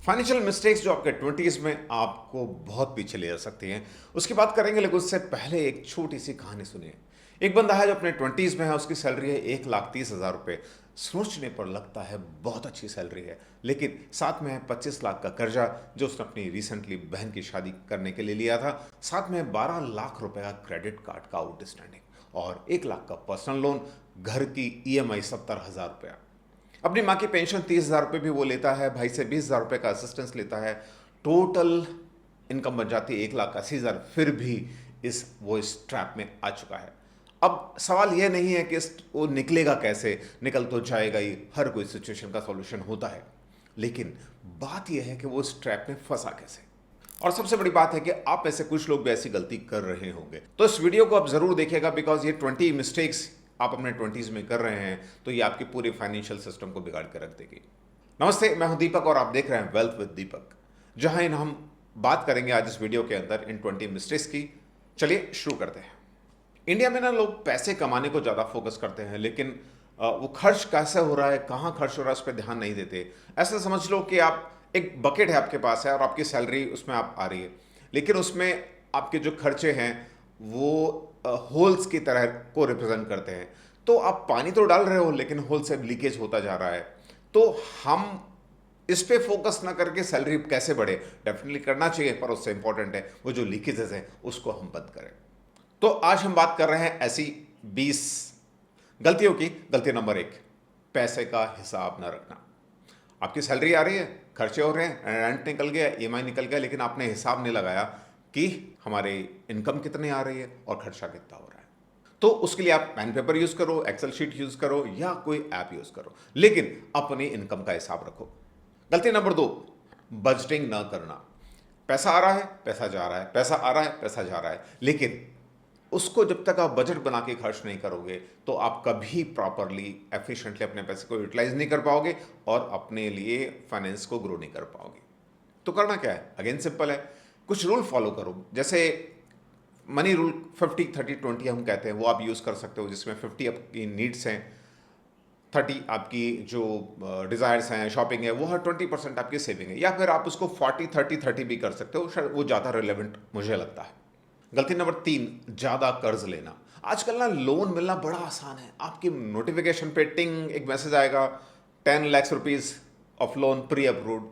Financial mistakes जो आपके 20s में आपको बहुत पीछे ले जा सकती हैं, उसकी बात करेंगे, लेकिन उससे पहले एक छोटी सी कहानी सुनिए। एक बंदा है जो अपने 20s में है, उसकी सैलरी है 1,30,000 रुपये। सोचने पर लगता है बहुत अच्छी सैलरी है, लेकिन साथ में है 25 लाख का कर्जा जो उसने अपनी रिसेंटली बहन की शादी करने के लिए लिया था। साथ में 12 लाख रुपए का क्रेडिट कार्ड का आउटस्टैंडिंग और 1 लाख का पर्सनल लोन, घर की EMI 70,000 रुपया। अपनी माँ की पेंशन 30,000 रुपये भी वो लेता है, भाई से 20,000 रुपये का असिस्टेंस लेता है। टोटल इनकम बन जाती है 1,80,000। फिर भी वो इस ट्रैप में आ चुका है। अब सवाल ये नहीं है कि वो निकलेगा कैसे, निकल तो जाएगा ही, हर कोई सिचुएशन का सॉल्यूशन होता है। लेकिन बात यह है कि वो इस ट्रैप में फंसा कैसे। और सबसे बड़ी बात है कि आप ऐसे कुछ लोग भी ऐसी गलती कर रहे होंगे, तो इस वीडियो को आप जरूर देखिएगा, बिकॉज ये 20 मिस्टेक्स आप अपने 20s में कर रहे हैं तो ये आपके पूरे फाइनेंशियल सिस्टम को बिगाड़ कर रख देगी। नमस्ते, मैं हूं दीपक और आप देख रहे हैं वेल्थ विद दीपक, जहां इन हम बात करेंगे आज इस वीडियो के अंदर इन 20 मिस्टेक्स की। चलिए शुरू करते हैं। इंडिया में ना लोग पैसे कमाने को ज़्यादा फोकस करते हैं, लेकिन वो खर्च कैसे हो रहा है, कहाँ खर्च हो रहा है, उस पर ध्यान नहीं देते। ऐसा समझ लो कि आप एक बकेट है आपके पास है और आपकी सैलरी उसमें आप आ रही है, लेकिन उसमें आपके जो खर्चे हैं वो होल्स की तरह को रिप्रेजेंट करते हैं। तो आप पानी तो डाल रहे हो, लेकिन होल से लीकेज होता जा रहा है। तो हम इस पे फोकस ना करके सैलरी कैसे बढ़े, डेफिनेटली करना चाहिए, पर उससे इंपॉर्टेंट है वो जो लीकेजेस हैं उसको हम बंद करें। तो आज हम बात कर रहे हैं ऐसी 20 गलतियों की। गलती नंबर 1, पैसे का हिसाब न रखना। आपकी सैलरी आ रही है, खर्चे हो रहे हैं, रेंट निकल गया, EMI निकल गया, लेकिन आपने हिसाब नहीं लगाया कि हमारे इनकम कितनी आ रही है और खर्चा कितना हो रहा है। तो उसके लिए आप पेन पेपर यूज करो, एक्सेल शीट यूज करो या कोई ऐप यूज करो, लेकिन अपनी इनकम का हिसाब रखो। गलती नंबर 2, बजटिंग ना करना। पैसा आ रहा है, पैसा जा रहा है, पैसा आ रहा है, पैसा जा रहा है, लेकिन उसको जब तक आप बजट बना के खर्च नहीं करोगे तो आप कभी प्रॉपरली एफिशिएंटली अपने पैसे को यूटिलाइज नहीं कर पाओगे और अपने लिए फाइनेंस को ग्रो नहीं कर पाओगे। तो करना क्या है, अगेन सिंपल है, कुछ रूल फॉलो करो। जैसे मनी रूल 50-30-20 हम कहते हैं, वो आप यूज़ कर सकते हो, जिसमें 50 आपकी नीड्स हैं, 30 आपकी जो डिज़ायर्स हैं, शॉपिंग है, वो हर 20% आपकी सेविंग है। या फिर आप उसको 40-30-30 भी कर सकते हो, शायद वो ज़्यादा रिलेवेंट मुझे लगता है। गलती नंबर 3, ज़्यादा कर्ज लेना। आजकल ना लोन मिलना बड़ा आसान है। आपकी नोटिफिकेशन पे टिंग एक मैसेज आएगा, 10 lakh rupees of loan pre approved.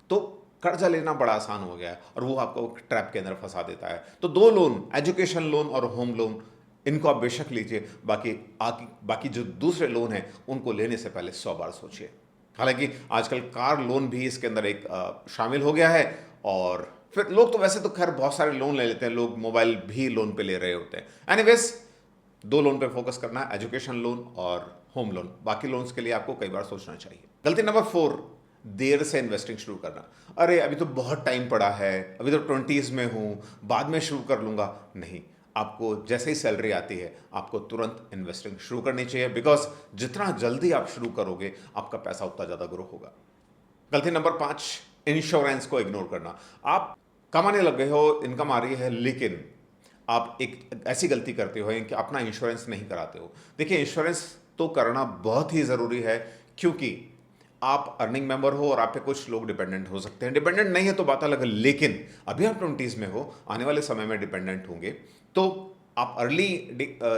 तो कर्जा लेना बड़ा आसान हो गया है और वो आपको ट्रैप के अंदर फंसा देता है। तो 2 लोन, एजुकेशन लोन और होम लोन, इनको आप बेशक लीजिए, बाकी जो दूसरे लोन हैं उनको लेने से पहले 100 बार सोचिए। हालांकि आजकल कार लोन भी इसके अंदर एक शामिल हो गया है। और फिर लोग तो वैसे तो खैर बहुत सारे लोन ले लेते हैं, लोग मोबाइल भी लोन पे ले रहे होते हैं। एनीवेज, 2 लोन पे फोकस करना है, एजुकेशन लोन और होम लोन। बाकी लोन्स के लिए आपको कई बार सोचना चाहिए। गलती नंबर 4, देर से इन्वेस्टिंग शुरू करना। अरे अभी तो बहुत टाइम पड़ा है, अभी तो 20s में हूँ, बाद में शुरू कर लूँगा। नहीं, आपको जैसे ही सैलरी आती है आपको तुरंत इन्वेस्टिंग शुरू करनी चाहिए, बिकॉज जितना जल्दी आप शुरू करोगे आपका पैसा उतना ज़्यादा ग्रो होगा। गलती नंबर 5, इंश्योरेंस को इग्नोर करना। आप कमाने लग गए हो, इनकम आ रही है, लेकिन आप एक ऐसी गलती करते हो कि अपना इंश्योरेंस नहीं कराते हो। देखिए, इंश्योरेंस तो करना बहुत ही ज़रूरी है, क्योंकि आप अर्निंग मेंबर हो और आप पे कुछ लोग डिपेंडेंट हो सकते हैं। डिपेंडेंट नहीं है तो बात अलग है, लेकिन अभी आप 20s में हो, आने वाले समय में डिपेंडेंट होंगे, तो आप अर्ली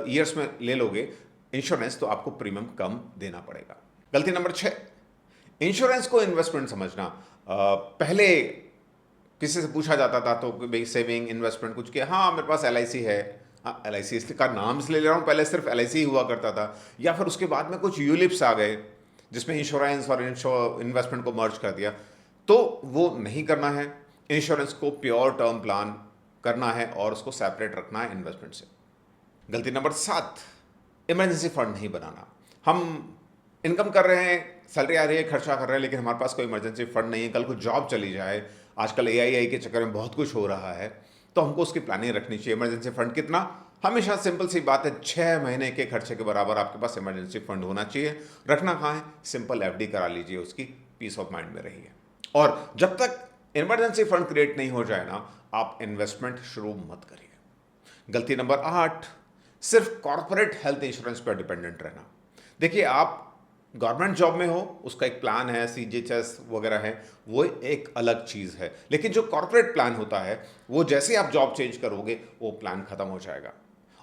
ईयर्स में ले लोगे इंश्योरेंस तो आपको प्रीमियम कम देना पड़ेगा। गलती नंबर 6, इंश्योरेंस को इन्वेस्टमेंट समझना। पहले किसी से पूछा जाता था तो भाई सेविंग, इन्वेस्टमेंट कुछ किया, हाँ मेरे पास LIC है। हाँ, LIC इसलिए का नाम इसलिए ले रहा हूँ, पहले सिर्फ LIC ही हुआ करता था। या फिर उसके बाद में कुछ यूलिप्स आ गए जिसमें इंश्योरेंस और इन्वेस्टमेंट को मर्ज कर दिया। तो वो नहीं करना है। इंश्योरेंस को प्योर टर्म प्लान करना है और उसको सेपरेट रखना है इन्वेस्टमेंट से। गलती नंबर 7, इमरजेंसी फंड नहीं बनाना। हम इनकम कर रहे हैं, सैलरी आ रही है, खर्चा कर रहे हैं, लेकिन हमारे पास कोई इमरजेंसी फंड नहीं है। कल को जॉब चली जाए, आजकल AI के चक्कर में बहुत कुछ हो रहा है, तो हमको उसकी प्लानिंग रखनी चाहिए। इमरजेंसी फंड कितना, हमेशा सिंपल सी बात है, 6 महीने के खर्चे के बराबर आपके पास इमरजेंसी फंड होना चाहिए। रखना कहाँ है, सिंपल FD करा लीजिए, उसकी पीस ऑफ माइंड में रहिए। और जब तक इमरजेंसी फंड क्रिएट नहीं हो जाए ना, आप इन्वेस्टमेंट शुरू मत करिए। गलती नंबर 8, सिर्फ कॉर्पोरेट हेल्थ इंश्योरेंस पर डिपेंडेंट रहना। देखिए, आप गवर्नमेंट जॉब में हो, उसका एक प्लान है, सीजीएचएस वगैरह है, वो एक अलग चीज़ है। लेकिन जो कॉर्पोरेट प्लान होता है, वो जैसे ही आप जॉब चेंज करोगे, वो प्लान खत्म हो जाएगा।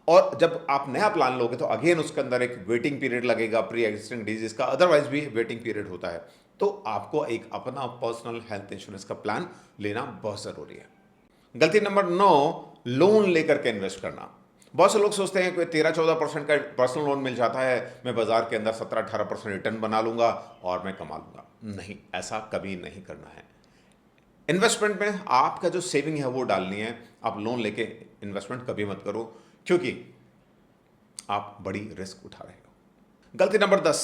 और जब आप नया प्लान लोगे तो अगेन उसके अंदर एक वेटिंग पीरियड लगेगा प्री एग्जिस्टिंग डिजीज का, अदरवाइज भी वेटिंग पीरियड होता है। तो आपको एक अपना पर्सनल हेल्थ इंश्योरेंस का प्लान लेना बहुत ज़रूरी है। गलती नंबर 9, लोन लेकर के इन्वेस्ट करना। बहुत से लोग सोचते हैं कि 13-14% का पर्सनल लोन मिल जाता है, मैं बाजार के अंदर 17-18% रिटर्न बना लूंगा और मैं कमा लूंगा। नहीं, ऐसा कभी नहीं करना है। इन्वेस्टमेंट में आपका जो सेविंग है वो डालनी है। आप लोन लेके इन्वेस्टमेंट कभी मत करो, क्योंकि आप बड़ी रिस्क उठा रहे हो। गलती नंबर 10,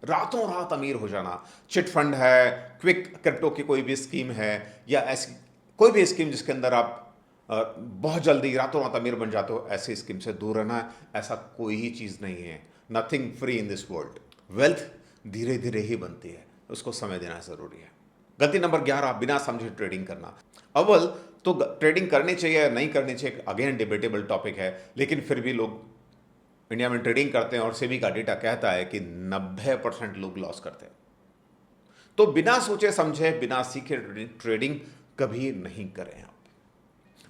रातों रात अमीर हो जाना। चिट फंड है, क्विक क्रिप्टो की कोई भी स्कीम है, या ऐसी कोई भी स्कीम जिसके अंदर आप बहुत जल्दी रातों रात अमीर बन जाते हो, ऐसी स्कीम से दूर रहना है। ऐसा कोई ही चीज़ नहीं है, nothing free in this world. Wealth धीरे धीरे ही बनती है, उसको समय देना ज़रूरी है। गलती नंबर 11, बिना समझे ट्रेडिंग करना। अव्वल तो ट्रेडिंग करनी चाहिए या नहीं करनी चाहिए, अगेन डिबेटेबल टॉपिक है, लेकिन फिर भी लोग इंडिया में ट्रेडिंग करते हैं और सेबी का डेटा कहता है कि 90% लोग लॉस करते हैं। तो बिना सोचे समझे, बिना सीखे ट्रेडिंग कभी नहीं करें आप।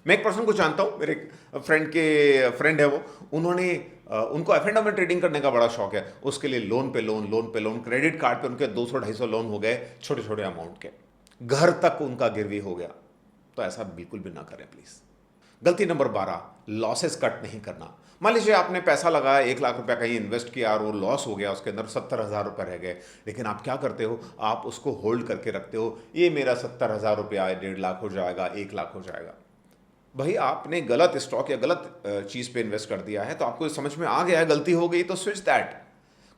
मैं एक पर्सन को जानता हूं, मेरे फ्रेंड है वो, उन्होंने उनको एफ में ट्रेडिंग करने का बड़ा शौक है। उसके लिए लोन पे लोन, लोन पे लोन, क्रेडिट कार्ड पे उनके 200-250 लोन हो गए, छोटे छोटे अमाउंट के, घर तक उनका गिरवी हो गया। तो ऐसा बिल्कुल भी ना करें प्लीज। गलती नंबर 12, लॉसेस कट नहीं करना। मान लीजिए आपने पैसा लगाया, 1 लाख रुपया कहीं इन्वेस्ट किया और वो लॉस हो गया, उसके अंदर 70,000 रुपये रह गए। लेकिन आप क्या करते हो, आप उसको होल्ड करके रखते हो, ये मेरा 70,000 रुपया 1.5 लाख हो जाएगा, 1 लाख हो जाएगा। भाई आपने गलत स्टॉक या गलत चीज़ पे इन्वेस्ट कर दिया है, तो आपको समझ में आ गया है गलती हो गई, तो स्विच दैट।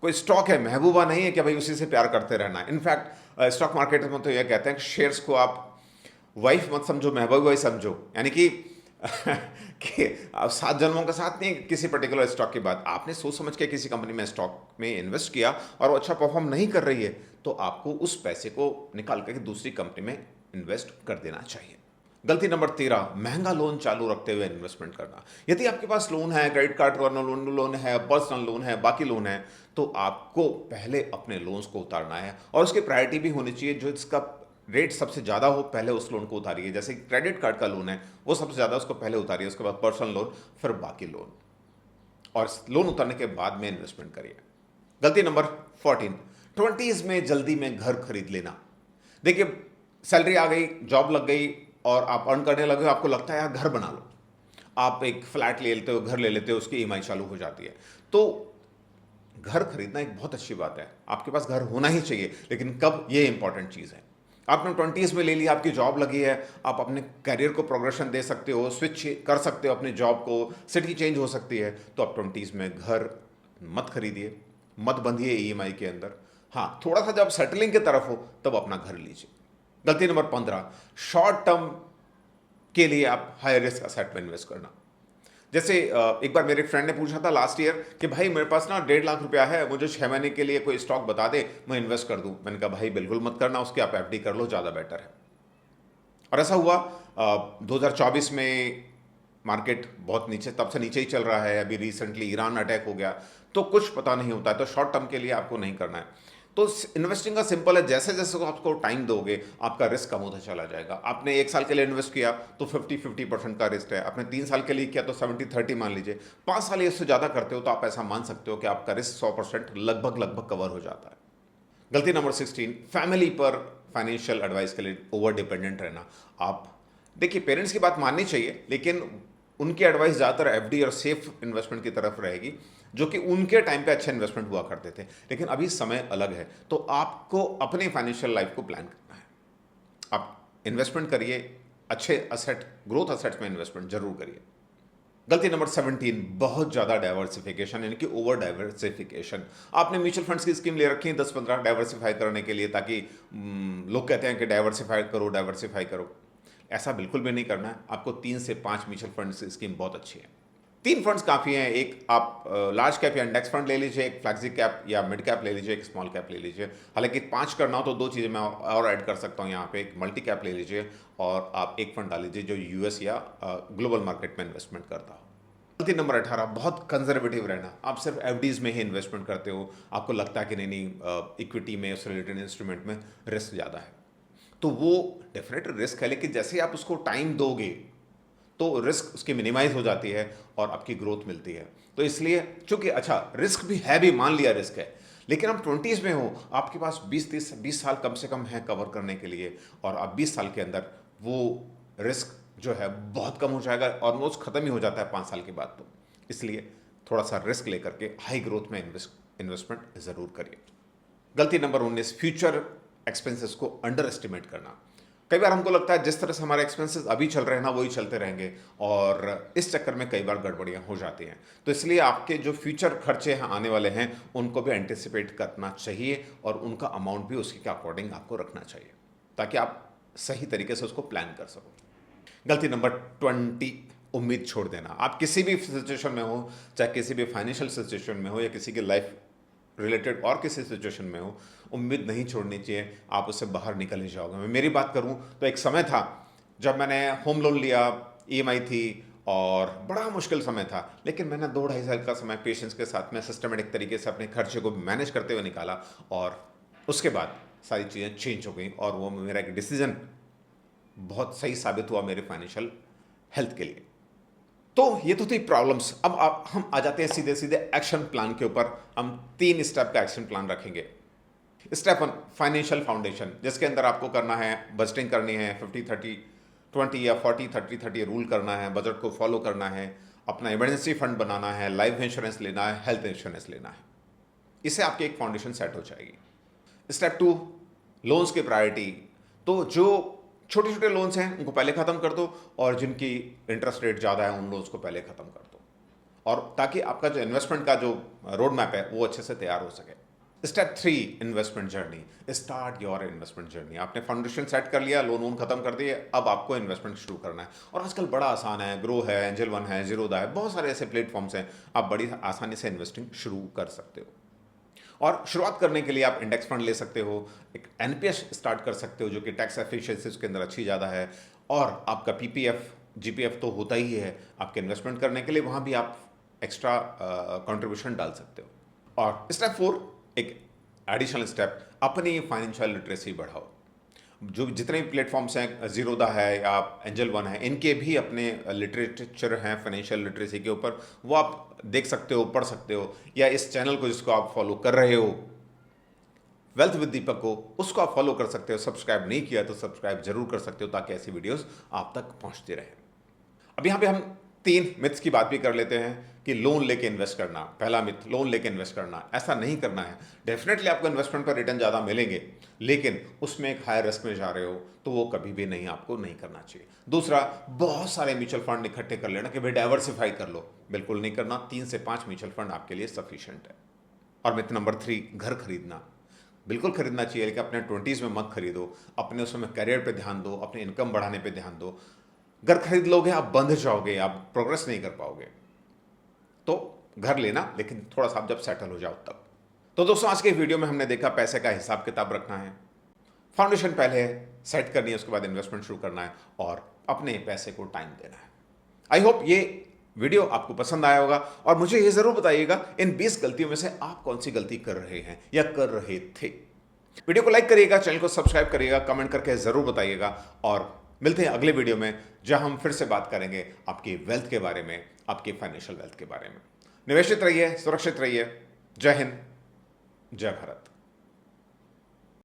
कोई स्टॉक है, महबूबा नहीं है कि भाई उसी से प्यार करते रहना है। इनफैक्ट स्टॉक मार्केट में तो यह कहते हैं कि शेयर्स को आप वाइफ मत समझो, महबूबा ही समझो। यानी कि कि आप 7 जन्मों का साथ नहीं, किसी पर्टिकुलर स्टॉक की बात, आपने सोच समझ के किसी कंपनी में स्टॉक में इन्वेस्ट किया और वो अच्छा परफॉर्म नहीं कर रही है, तो आपको उस पैसे को निकाल करके दूसरी कंपनी में इन्वेस्ट कर देना चाहिए। गलती नंबर 13, महंगा लोन चालू रखते हुए इन्वेस्टमेंट करना। यदि आपके पास लोन है, क्रेडिट कार्ड लोन है, पर्सनल लोन है, बाकी लोन है, तो आपको पहले अपने लोन्स को उतारना है और उसकी प्रायोरिटी भी होनी चाहिए, जो इसका रेट सबसे ज़्यादा हो पहले उस लोन को उतारिए। जैसे क्रेडिट कार्ड का लोन है, वो सबसे ज़्यादा, उसको पहले उतारिए, उसके बाद पर्सनल लोन, फिर बाकी लोन, और लोन उतारने के बाद में इन्वेस्टमेंट करिए। गलती नंबर 14, 20s में जल्दी में घर खरीद लेना। देखिए, सैलरी आ गई, जॉब लग गई और आप अर्न करने लगे, आपको लगता है यार घर बना लो, आप एक फ्लैट ले लेते हो, घर ले लेते हो, उसकी ईएमआई चालू हो जाती है। तो घर खरीदना एक बहुत अच्छी बात है, आपके पास घर होना ही चाहिए, लेकिन कब, ये इंपॉर्टेंट चीज़ है। आपने 20s में ले लिया, आपकी जॉब लगी है, आप अपने करियर को प्रोग्रेशन दे सकते हो, स्विच कर सकते हो अपनी जॉब को, सिटी चेंज हो सकती है, तो आप 20s में घर मत खरीदिए, मत बंधिए ईएमआई के अंदर। हाँ, थोड़ा सा जब सेटलिंग की तरफ हो तब अपना घर लीजिए। गलती नंबर 15, शॉर्ट टर्म के लिए आप हाई रिस्क असेट में इन्वेस्ट करना। जैसे एक बार मेरे फ्रेंड ने पूछा था लास्ट ईयर कि भाई मेरे पास ना 1.5 लाख रुपया है, मुझे 6 महीने के लिए कोई स्टॉक बता दे, मैं इन्वेस्ट कर दूं। मैंने कहा भाई बिल्कुल मत करना, उसकी आप एफडी कर लो, ज़्यादा बेटर है। और ऐसा हुआ 2024 में मार्केट बहुत नीचे, तब से नीचे ही चल रहा है। अभी रिसेंटली ईरान अटैक हो गया, तो कुछ पता नहीं होता है, तो शॉर्ट टर्म के लिए आपको नहीं करना है। तो इन्वेस्टिंग का सिंपल है, जैसे जैसे आपको टाइम दोगे आपका रिस्क कम होता चला जाएगा। आपने 1 साल के लिए इन्वेस्ट किया तो 50-50% का रिस्क है, आपने 3 साल के लिए किया तो 70-30 मान लीजिए, 5 साल या इससे ज़्यादा करते हो तो आप ऐसा मान सकते हो कि आपका रिस्क 100% लगभग लगभग कवर हो जाता है। गलती नंबर 16, फैमिली पर फाइनेंशियल एडवाइस के लिए ओवर डिपेंडेंट रहना। आप देखिए, पेरेंट्स की बात माननी चाहिए, लेकिन उनकी एडवाइस ज़्यादातर एफडी और सेफ इन्वेस्टमेंट की तरफ रहेगी, जो कि उनके टाइम पे अच्छे इन्वेस्टमेंट हुआ करते थे। लेकिन अभी समय अलग है, तो आपको अपनी फाइनेंशियल लाइफ को प्लान करना है। आप इन्वेस्टमेंट करिए, अच्छे असेट, ग्रोथ असेट्स में इन्वेस्टमेंट जरूर करिए। गलती नंबर 17, बहुत ज़्यादा डाइवर्सिफिकेशन, यानी कि ओवर डाइवर्सिफिकेशन। आपने म्यूचुअल फंड्स की स्कीम ले रखी है 10-15 डाइवर्सिफाई करने के लिए, ताकि लोग कहते हैं कि डाइवर्सिफाई करो, डाइवर्सिफाई करो। ऐसा बिल्कुल भी नहीं करना है। आपको 3 से 5 म्यूचुअल फंड्स की स्कीम बहुत अच्छी है। 3 फंड्स काफ़ी हैं। एक आप लार्ज कैप या इंडेक्स फंड ले लीजिए, एक फ्लैक्सी कैप या मिड कैप ले लीजिए, एक स्मॉल कैप ले लीजिए। हालांकि 5 करना हो तो 2 चीज़ें मैं और ऐड कर सकता हूँ यहाँ पे, एक मल्टी कैप ले लीजिए और आप एक फंड डाल लीजिए जो यूएस या ग्लोबल मार्केट में इन्वेस्टमेंट करता हो। गलती नंबर 18, बहुत कंजर्वेटिव रहना। आप सिर्फ एफडीज में ही इन्वेस्टमेंट करते हो, आपको लगता है कि नहीं इक्विटी में, उस रिलेटेड इंस्ट्रूमेंट में रिस्क ज़्यादा है, तो वो डेफिनेट रिस्क है, लेकिन जैसे ही आप उसको टाइम दोगे तो रिस्क उसकी मिनिमाइज हो जाती है और आपकी ग्रोथ मिलती है। तो इसलिए चूंकि अच्छा रिस्क भी है, भी मान लिया रिस्क है, लेकिन आप 20s में हो, आपके पास 20 साल कम से कम है कवर करने के लिए, और आप 20 साल के अंदर वो रिस्क जो है बहुत कम हो जाएगा, ऑलमोस्ट खत्म ही हो जाता है 5 साल के बाद। तो इसलिए थोड़ा सा रिस्क लेकर के हाई ग्रोथ में इन्वेस्टमेंट जरूर करिए। गलती नंबर 19, फ्यूचर एक्सपेंसेस को अंडर एस्टिमेट करना। कई बार हमको लगता है जिस तरह से हमारे एक्सपेंसेस अभी चल रहे हैं ना, वही चलते रहेंगे, और इस चक्कर में कई बार गड़बड़ियां हो जाती हैं। तो इसलिए आपके जो फ्यूचर खर्चे हैं आने वाले हैं, उनको भी एंटिसिपेट करना चाहिए, और उनका अमाउंट भी उसके के अकॉर्डिंग आपको रखना चाहिए, ताकि आप सही तरीके से उसको प्लान कर सको। गलती नंबर 20, उम्मीद छोड़ देना। आप किसी भी सिचुएशन में हो, चाहे किसी भी फाइनेंशियल सिचुएशन में हो या किसी के लाइफ रिलेटेड और किसी सिचुएशन में हो, उम्मीद नहीं छोड़नी चाहिए, आप उससे बाहर निकल ही जाओगे। मैं मेरी बात करूं तो एक समय था जब मैंने होम लोन लिया, ईएमआई थी, और बड़ा मुश्किल समय था, लेकिन मैंने 2-2.5 साल का समय पेशेंस के साथ में सिस्टमेटिक तरीके से अपने खर्चे को मैनेज करते हुए निकाला, और उसके बाद सारी चीज़ें चेंज हो गई, और वो मेरा एक डिसीजन बहुत सही साबित हुआ मेरे फाइनेंशियल हेल्थ के लिए। तो ये तो थी प्रॉब्लम्स। अब हम आ जाते हैं सीधे सीधे एक्शन प्लान के ऊपर। हम 3 स्टेप का एक्शन प्लान रखेंगे। स्टेप 1, फाइनेंशियल फाउंडेशन, जिसके अंदर आपको करना है, बजटिंग करनी है, 50-30-20 या 40-30-30 रूल करना है, बजट को फॉलो करना है, अपना इमरजेंसी फंड बनाना है, लाइफ इंश्योरेंस लेना है, हेल्थ इंश्योरेंस लेना है। इससे आपकी एक फाउंडेशन सेट हो जाएगी। स्टेप 2, लोन्स की प्रायोरिटी। तो जो छोटे छोटे लोन्स हैं उनको पहले ख़त्म कर दो, और जिनकी इंटरेस्ट रेट ज़्यादा है उन लोन्स को पहले ख़त्म कर दो, और ताकि आपका जो इन्वेस्टमेंट का जो रोड मैप है वो अच्छे से तैयार हो सके। Step 3, investment journey. Start your investment journey. आपने फाउंडेशन सेट कर लिया, लोन वोन खत्म कर दिए, अब आपको इन्वेस्टमेंट शुरू करना है। और आजकल बड़ा आसान है, ग्रो है, एंजल वन है, जीरोदा है, बहुत सारे ऐसे प्लेटफॉर्म्स हैं, आप बड़ी आसानी से इन्वेस्टिंग शुरू कर सकते हो। और शुरुआत करने के लिए आप इंडेक्स फंड ले सकते हो, एक एनपीएस स्टार्ट कर सकते हो, जो कि टैक्स एफिशिएंसी उसके अंदर अच्छी ज़्यादा है, और आपका पीपीएफ जीपीएफ तो होता ही है आपके इन्वेस्टमेंट करने के लिए, वहाँ भी आप एक्स्ट्रा कंट्रीब्यूशन डाल सकते हो। और स्टेप 4, एक एडिशनल स्टेप, अपनी फाइनेंशियल लिटरेसी बढ़ाओ। जो जितने भी प्लेटफॉर्म्स हैं, जीरोदा है या एंजल वन है, इनके भी अपने लिटरेचर हैं फाइनेंशियल लिटरेसी के ऊपर, वो आप देख सकते हो, पढ़ सकते हो, या इस चैनल को जिसको आप फॉलो कर रहे हो, वेल्थ विद दीपक को, उसको आप फॉलो कर सकते हो। सब्सक्राइब नहीं किया तो सब्सक्राइब जरूर कर सकते हो, ताकि ऐसी वीडियोस आप तक पहुंचती रहे। अब यहाँ पे हम 3 मिथ्स की बात भी कर लेते हैं कि लोन लेके इन्वेस्ट करना। पहला मिथ, लोन लेके इन्वेस्ट करना, ऐसा नहीं करना है। डेफिनेटली आपको इन्वेस्टमेंट पर रिटर्न ज़्यादा मिलेंगे, लेकिन उसमें एक हाई रिस्क में जा रहे हो, तो वो कभी भी नहीं, आपको नहीं करना चाहिए। दूसरा, बहुत सारे म्यूचुअल फंड इकट्ठे कर लेना कि भाई डाइवर्सिफाई कर लो, बिल्कुल नहीं करना। 3 से 5 म्यूचुअल फंड आपके लिए सफिशिएंट है। और मिथ नंबर 3, घर खरीदना। बिल्कुल खरीदना चाहिए, लेकिन अपने 20s में मत खरीदो। अपने उसमें करियर पे ध्यान दो, अपने इनकम बढ़ाने पे ध्यान दो। घर खरीद लोगे आप बंध जाओगे, आप प्रोग्रेस नहीं कर पाओगे। तो घर लेना, लेकिन थोड़ा सा आप जब सेटल हो जाओ तब। तो दोस्तों, आज के वीडियो में हमने देखा पैसे का हिसाब किताब रखना है, फाउंडेशन पहले सेट करनी है, उसके बाद इन्वेस्टमेंट शुरू करना है, और अपने पैसे को टाइम देना है। आई होप ये वीडियो आपको पसंद आया होगा, और मुझे ये जरूर बताइएगा इन 20 गलतियों में से आप कौन सी गलती कर रहे हैं या कर रहे थे। वीडियो को लाइक करिएगा, चैनल को सब्सक्राइब करिएगा, कमेंट करके जरूर बताइएगा, और मिलते हैं अगले वीडियो में, जहां हम फिर से बात करेंगे आपकी वेल्थ के बारे में, आपकी फाइनेंशियल वेल्थ के बारे में। निवेशित रहिए, सुरक्षित रहिए। जय हिंद, जय भारत।